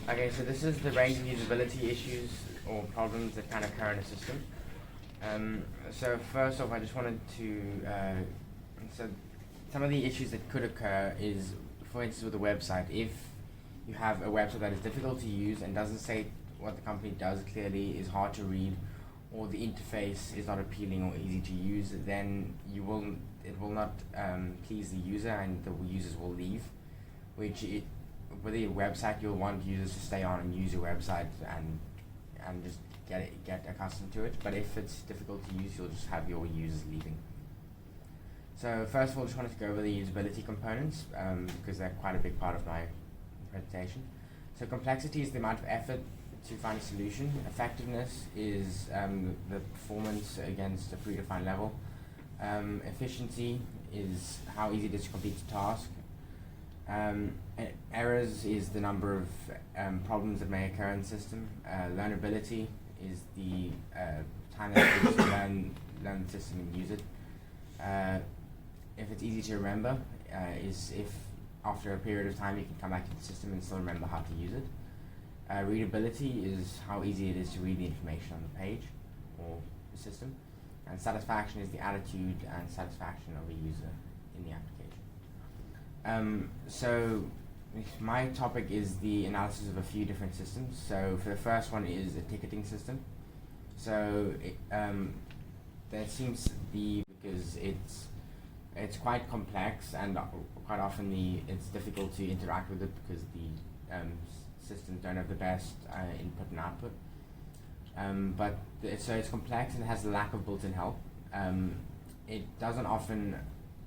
Okay, so this is the range of usability issues or problems that can occur in a system. So first off, I just wanted to, so some of the issues that could occur is, for instance, with a website, if you have a website that is difficult to use and doesn't say what the company does clearly, is hard to read, or the interface is not appealing or easy to use, then it will not please the user, and the users will leave. With a website, you'll want users to stay on and use your website and just get accustomed to it. But if it's difficult to use, you'll just have your users leaving. So first of all, just wanted to go over the usability components because they're quite a big part of my presentation. So complexity is the amount of effort to find a solution. Effectiveness is the performance against a predefined level. Efficiency is how easy it is to complete the task. Errors is the number of problems that may occur in the system. Learnability is the time that it takes to learn the system and use it. If it's easy to remember, is if after a period of time you can come back to the system and still remember how to use it. Readability is how easy it is to read the information on the page or the system. And satisfaction is the attitude and satisfaction of a user in the application. So my topic is the analysis of a few different systems. So for the first one is a ticketing system. So there seems to be, because it's quite complex and quite often it's difficult to interact with it because the systems don't have the best input and output. So it's complex and has a lack of built-in help. It doesn't often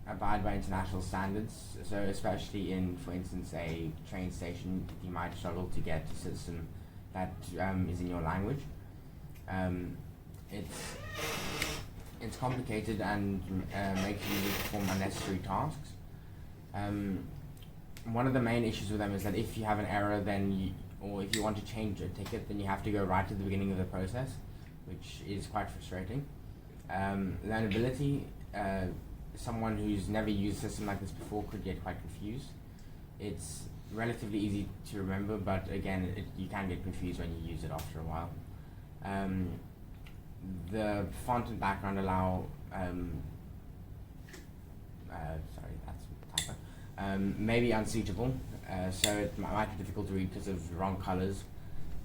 abide by international standards, so especially in, for instance, a train station, you might struggle to get a system that is in your language. It's complicated and makes users perform unnecessary tasks. One of the main issues with them is that if you have an error, or if you want to change a ticket, then you have to go right to the beginning of the process, which is quite frustrating. Learnability, someone who's never used a system like this before could get quite confused. It's relatively easy to remember, but again, you can get confused when you use it after a while. The font and background allow, sorry, that's a typo, maybe unsuitable, so it might be difficult to read because of wrong colors,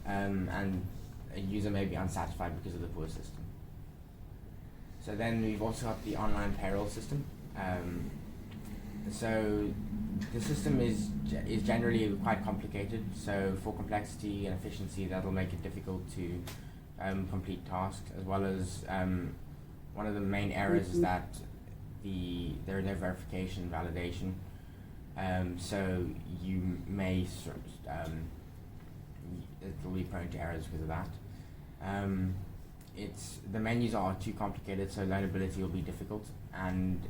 and a user may be unsatisfied because of the poor system. So then we've also got the online payroll system. So the system is generally quite complicated, so for complexity and efficiency that'll make it difficult to complete tasks, as well as one of the main errors is that there is no verification validation, so you may it'll be prone to errors because of that. The menus are too complicated, so learnability will be difficult, and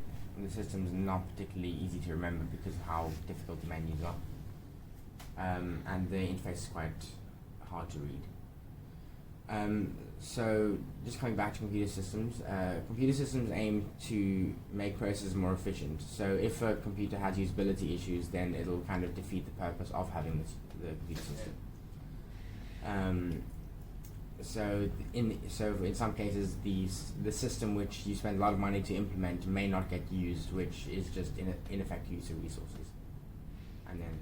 the system's not particularly easy to remember because of how difficult the menus are, and the interface is quite hard to read. So just coming back to computer systems aim to make processes more efficient. So if a computer has usability issues, then it'll kind of defeat the purpose of having the computer system. So in some cases, the system which you spend a lot of money to implement may not get used, which is just ineffective use of resources. And then